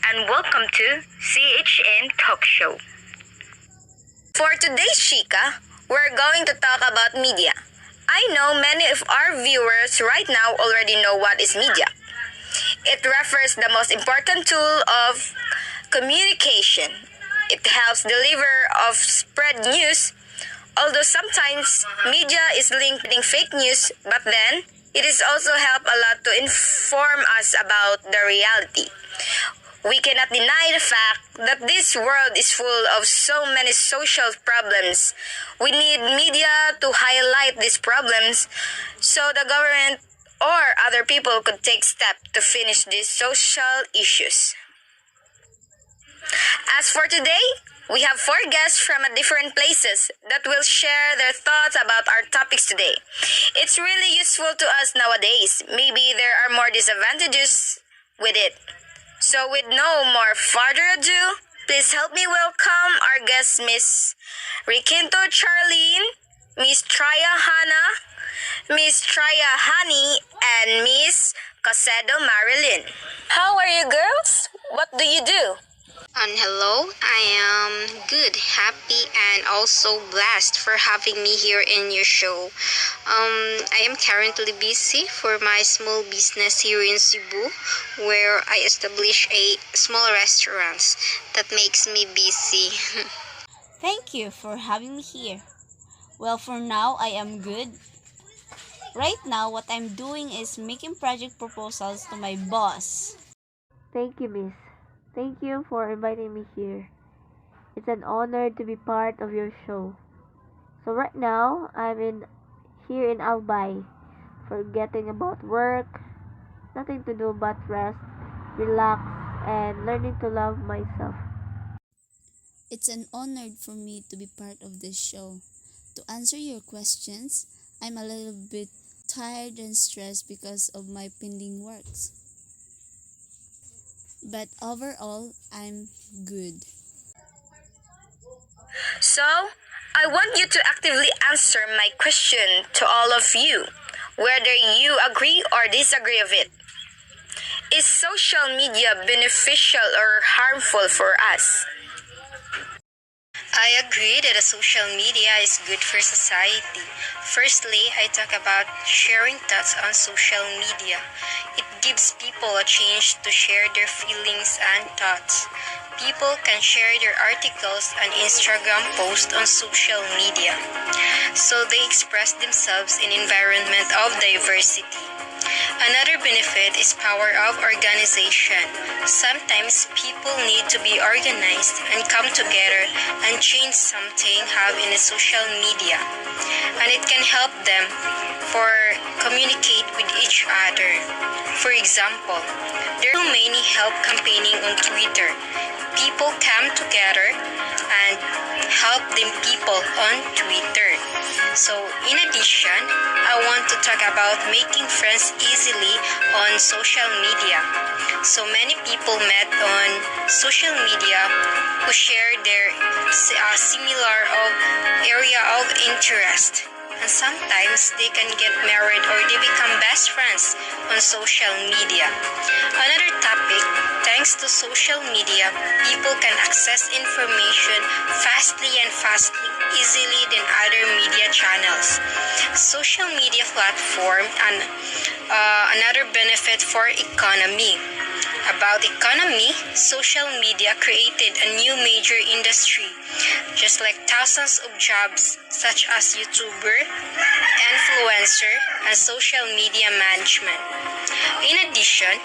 and welcome to H M Talkshow. For today's Chica, we're going to talk about media. I know many of our viewers right now already know what is media. It refers the most important tool of communication. It helps deliver of spread news, although sometimes media is linked with fake news, but then it is also help a lot to inform us about the reality. We cannot deny the fact that this world is full of so many social problems. We need media to highlight these problems so the government or other people could take steps to finish these social issues. As for today, we have four guests from different places that will share their thoughts about our topics today. It's really useful to us nowadays. Maybe there are more disadvantages with it. So with no more further ado, please help me welcome our guests, Miss Riquinto Charlene, Miss Traya Hannah, Miss Traya Hani, and Miss Casedo Marilyn. How are you girls? What do you do? Hello, I am good, happy, and also blessed for having me here in your show. I am currently busy for my small business here in Cebu, where I establish a small restaurant that makes me busy. Thank you for having me here. Well, for now, I am good. Right now, what I'm doing is making project proposals to my boss. Thank you, Miss. Thank you for inviting me here. It's an honor to be part of your show. So right now, here in Albay, forgetting about work, nothing to do but rest, relax, and learning to love myself. It's an honor for me to be part of this show. To answer your questions, I'm a little bit tired and stressed because of my pending works. But overall, I'm good. So, I want you to actively answer my question to all of you, whether you agree or disagree of it. Is social media beneficial or harmful for us? I agree that the social media is good for society. Firstly, I talk about sharing thoughts on social media. It gives people a chance to share their feelings and thoughts. People can share their articles and Instagram posts on social media, so they express themselves in environment of diversity. Another benefit is power of organization. Sometimes people need to be organized and come together and change something have in the social media. And it can help them for communicate with each other. For example, there are many help campaigning on Twitter. People come together and help them people on Twitter. So in addition, I want to talk about making friends easily on social media. So many people met on social media who share their similar of area of interest. And sometimes they can get married or they become best friends on social media. Another topic, thanks to social media, people can access information fastly easily than other media channels. Social media platform and another benefit for economy. About economy, social media created a new major industry, just like thousands of jobs such as YouTuber, influencer, and social media management. In addition,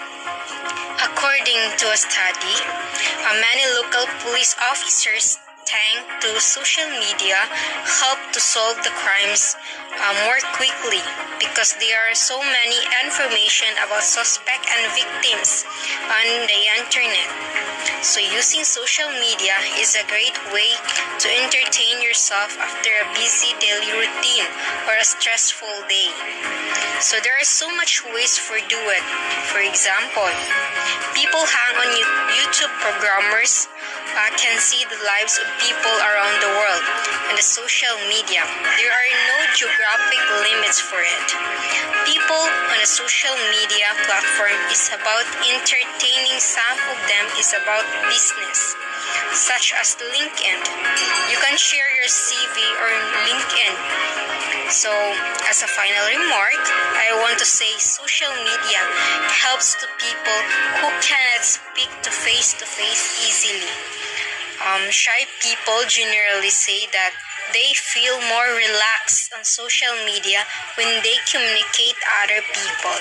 according to a study, many local police officers thanks to social media help to solve the crimes more quickly because there are so many information about suspect and victims on the internet. So using social media is a great way to entertain yourself after a busy daily routine or a stressful day. So there are so much ways for do it. For example, people hang on YouTube programmers can see the lives of people around the world on the social media. There are no geographic limits for it. People on a social media platform is about entertaining. Some of them is about business, such as LinkedIn. You can share your CV on LinkedIn. So, as a final remark, I want to say social media helps to people who cannot speak to face easily. Shy people generally say that they feel more relaxed on social media when they communicate other people.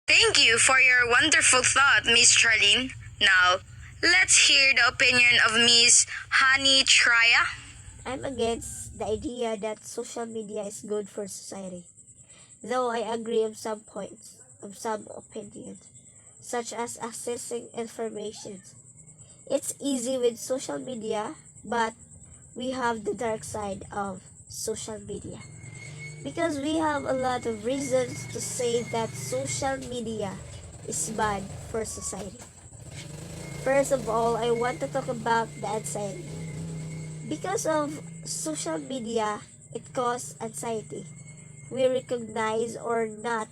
Thank you for your wonderful thought, Miss Charlene. Now, let's hear the opinion of Miss Hani Traya. I'm against the idea that social media is good for society, though I agree on some points, of some opinions, such as accessing information. It's easy with social media, but we have the dark side of social media. Because we have a lot of reasons to say that social media is bad for society. First of all, I want to talk about the anxiety. Because of social media, it causes anxiety. We recognize or not,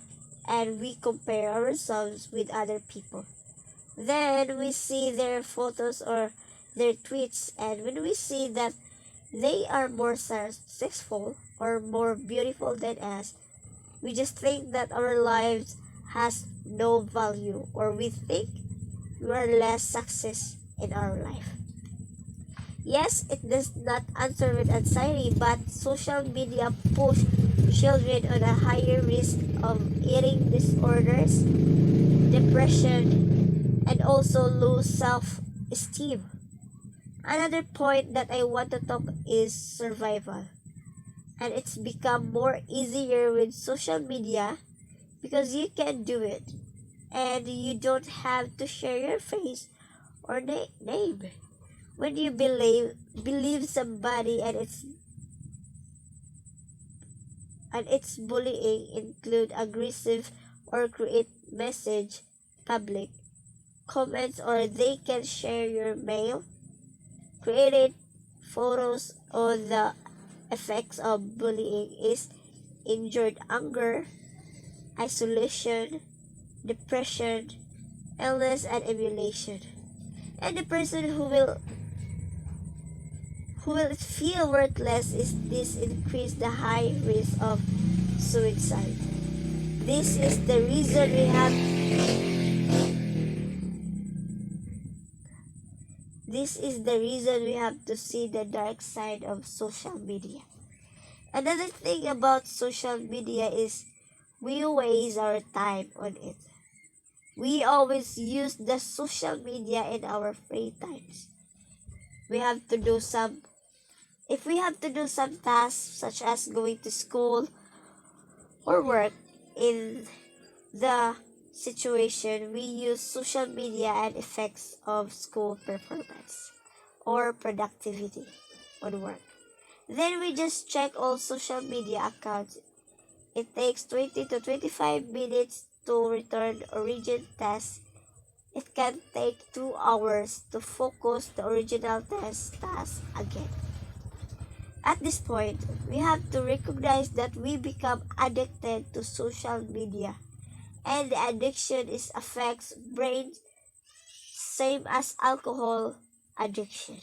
and we compare ourselves with other people. Then we see their photos or their tweets, and when we see that they are more successful or more beautiful than us, we just think that our lives has no value, or we think we are less success in our life. Yes, it does not answer with anxiety, but social media push children on a higher risk of eating disorders, depression, and also low self-esteem. Another point that I want to talk is survival. And it's become more easier with social media because you can do it. And you don't have to share your face or name. When you believe somebody and its bullying include aggressive or create message public comments, or they can share your mail, created photos, or the effects of bullying is injured anger, isolation, depression, illness, and emulation. And the person who will feel worthless is this increase the high risk of suicide. This is the reason we have This is the reason we have to see the dark side of social media. Another thing about social media is we waste our time on it. We always use the social media in our free times. We have to do some If we have to do some tasks such as going to school or work in the situation, we use social media and effects of school performance or productivity on work. Then we just check all social media accounts. It takes 20 to 25 minutes to return origin test. It can take 2 hours to focus the original test task again. At this point, we have to recognize that we become addicted to social media, and the addiction is affects brain same as alcohol addiction.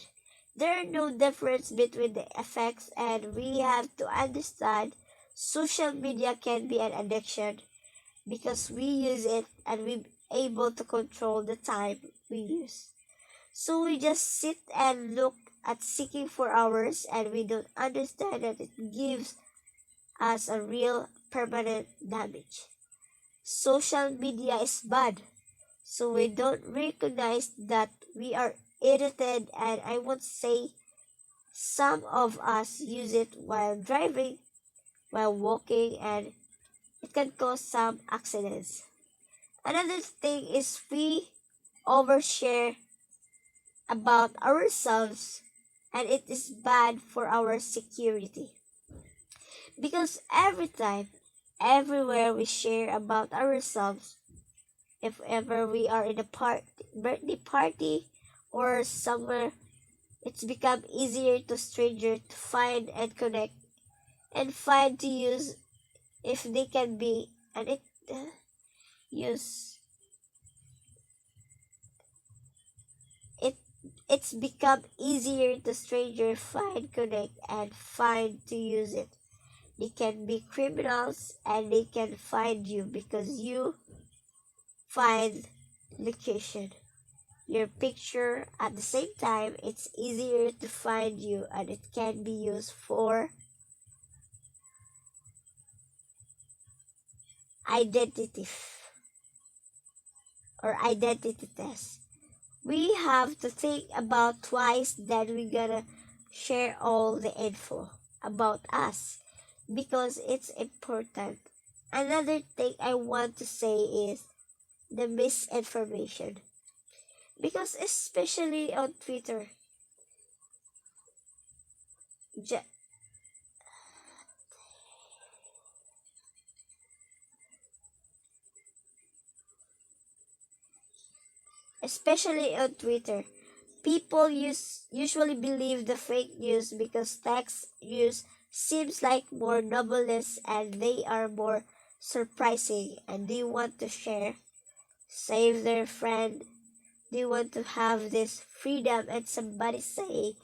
There are no difference between the effects, and we have to understand social media can be an addiction because we use it and we able to control the time we use. So we just sit and look at seeking for hours, and we don't understand that it gives us a real permanent damage. Social media is bad, so we don't recognize that we are irritated, and I would say some of us use it while driving, while walking, and it can cause some accidents. Another thing is we overshare about ourselves, and it is bad for our security because every time, everywhere we share about ourselves, if ever we are in a birthday party or somewhere, It's become easier to stranger to find and connect and find to use if they can be and it use it it's become easier to stranger find connect and find to use it. They can be criminals and they can find you because you find location your picture. At the same time, it's easier to find you and it can be used for identity or identity test. We have to think about twice that we're gonna share all the info about us because it's important. Another thing I want to say is the misinformation because especially on Twitter, ju- especially on Twitter, people usually believe the fake news because text news seems like more nebulous and they are more surprising and they want to share, save their friend. They want to have this freedom and somebody say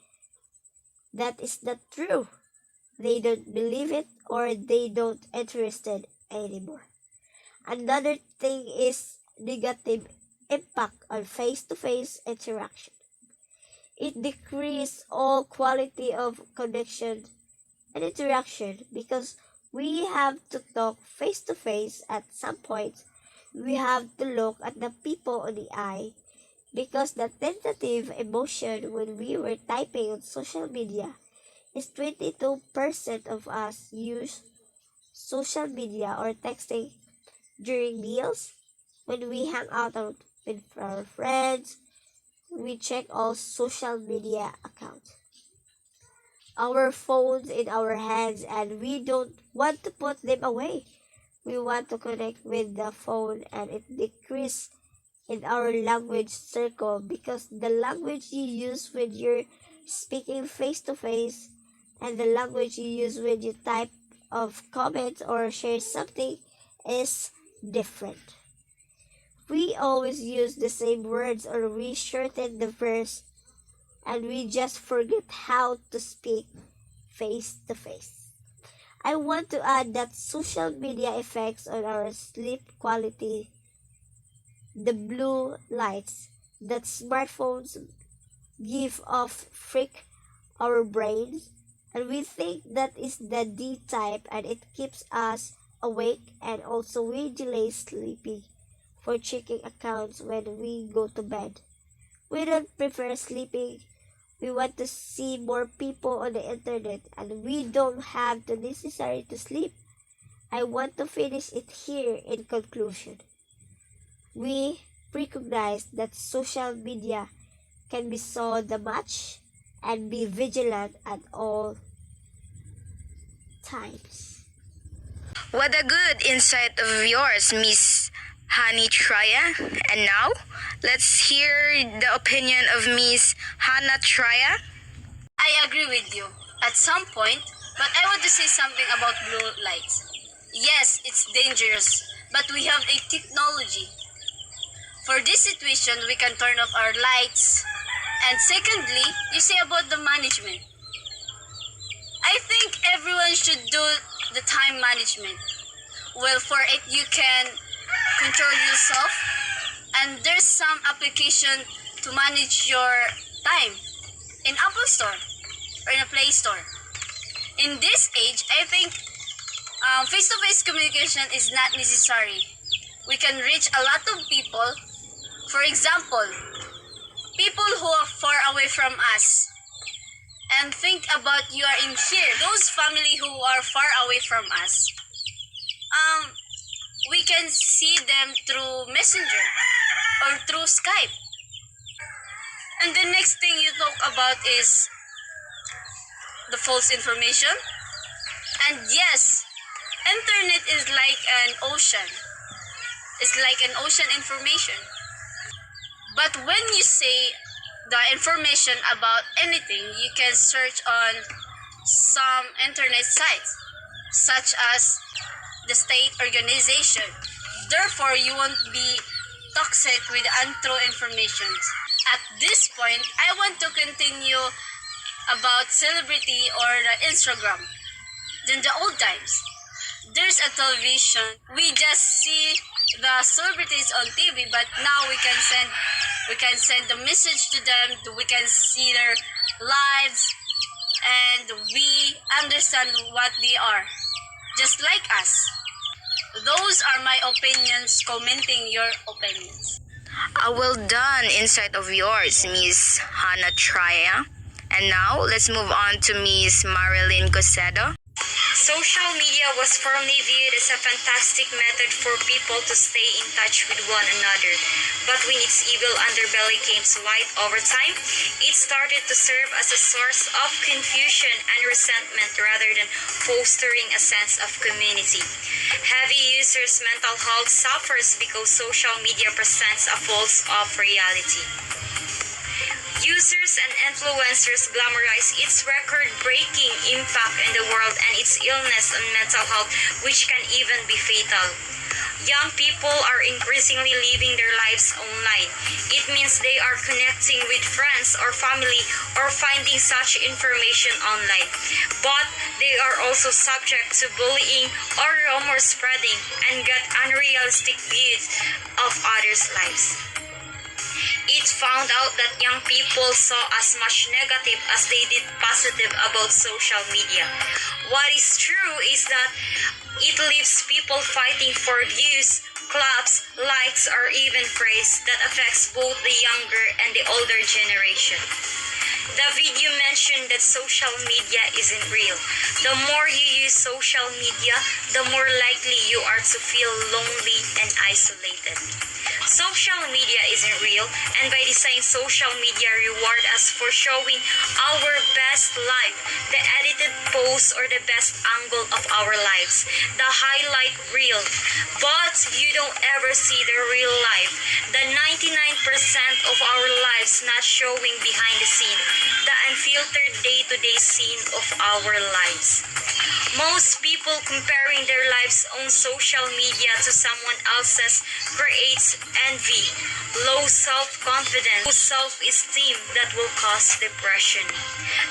that is not true. They don't believe it or they don't interested anymore. Another thing is negative impact on face-to-face interaction. It decreases all quality of connection and interaction because we have to talk face-to-face at some point. We have to look at the people on the eye because the tentative emotion when we were typing on social media is 22% of us use social media or texting during meals, when we hang out with our friends, we check all social media accounts. Our phones in our hands and we don't want to put them away. We want to connect with the phone and it decreases in our language circle because the language you use when you're speaking face to face and the language you use when you type of comments or share something is different. We always use the same words or we shorten the verse and we just forget how to speak face to face. I want to add that social media effects on our sleep quality, the blue lights that smartphones give off freak our brains and we think that is the D type and it keeps us awake and also we delay sleeping for checking accounts when we go to bed. We don't prefer sleeping. We want to see more people on the internet and we don't have the necessary to sleep. I want to finish it here in conclusion. We recognize that social media can be so much and be vigilant at all times. What a good insight of yours, Miss Hani Traya. And now, let's hear the opinion of Miss Hannah Traya. I agree with you at some point, but I want to say something about blue lights. Yes, it's dangerous, but we have a technology. For this situation, we can turn off our lights. And secondly, you say about the management. I think everyone should do the time management. Well, for it, you can control yourself, and there's some application to manage your time in Apple Store or in a Play Store. In this age, I think face-to-face communication is not necessary. We can reach a lot of people. For example, people who are far away from us. And think about you are in here, those family who are far away from us. We can see them through Messenger or through Skype. And the next thing you talk about is the false information. And yes, internet is like an ocean. It's like an ocean information. But when you say the information about anything, you can search on some internet sites, such as the state organization. Therefore, you won't be toxic with untrue information. At this point, I want to continue about celebrity or the Instagram. Than the old times, there's a television. We just see the celebrities on TV, but now we can send the message to them. We can see their lives, and we understand what they are, just like us. Those are my opinions, commenting your opinions. A well done insight of yours, Miss Hannah Traya. And now, let's move on to Miss Marilyn Cosedo. Social media was formerly viewed as a fantastic method for people to stay in touch with one another. But when its evil underbelly came to light over time, it started to serve as a source of confusion and resentment rather than fostering a sense of community. Heavy users' mental health suffers because social media presents a false of reality. Users and influencers glamorize its record-breaking impact in the world and its illness on mental health, which can even be fatal. Young people are increasingly living their lives online. It means they are connecting with friends or family or finding such information online. But they are also subject to bullying or rumor spreading and get unrealistic views of others' lives. It found out that young people saw as much negative as they did positive about social media. What is true is that it leaves people fighting for views, claps, likes, or even praise that affects both the younger and the older generation. The video mentioned that social media isn't real. The more you use social media, the more likely you are to feel lonely and isolated. Social media isn't real, and by design, social media reward us for showing our best life, the edited post or the best angle of our lives, the highlight reel. But you don't ever see the real life, the 99% of our lives not showing behind the scene, the unfiltered day-to-day scene of our lives. Most people comparing their lives on social media to someone else's creates envy, low self-confidence, low self-esteem that will cause depression.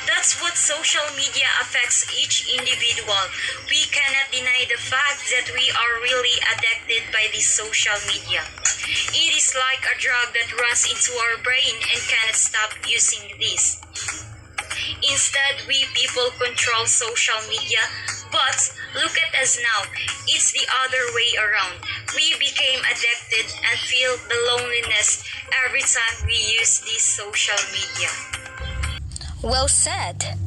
That's what social media affects each individual. We cannot deny the fact that we are really addicted by this social media. It is like a drug that runs into our brain and cannot stop using this. Instead, we people control social media, but look at us now. It's the other way around. We became addicted and feel the loneliness every time we use this social media. Well said.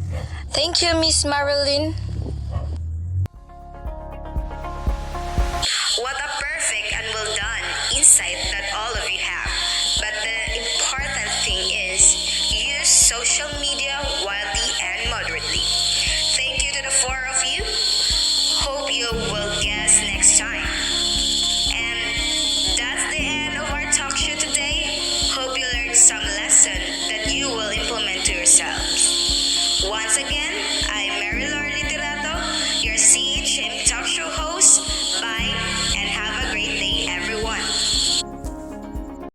Thank you, Miss Marilyn. What a perfect and well done insight that all of you have. But the important thing is use social media wisely and moderately. Thank you to the four of you. Hope you will guess next time. And that's the end of our talk show today. Hope you learned some lesson that you will implement to yourselves. Once again, I'm Mary Lordy Tirato, your CEO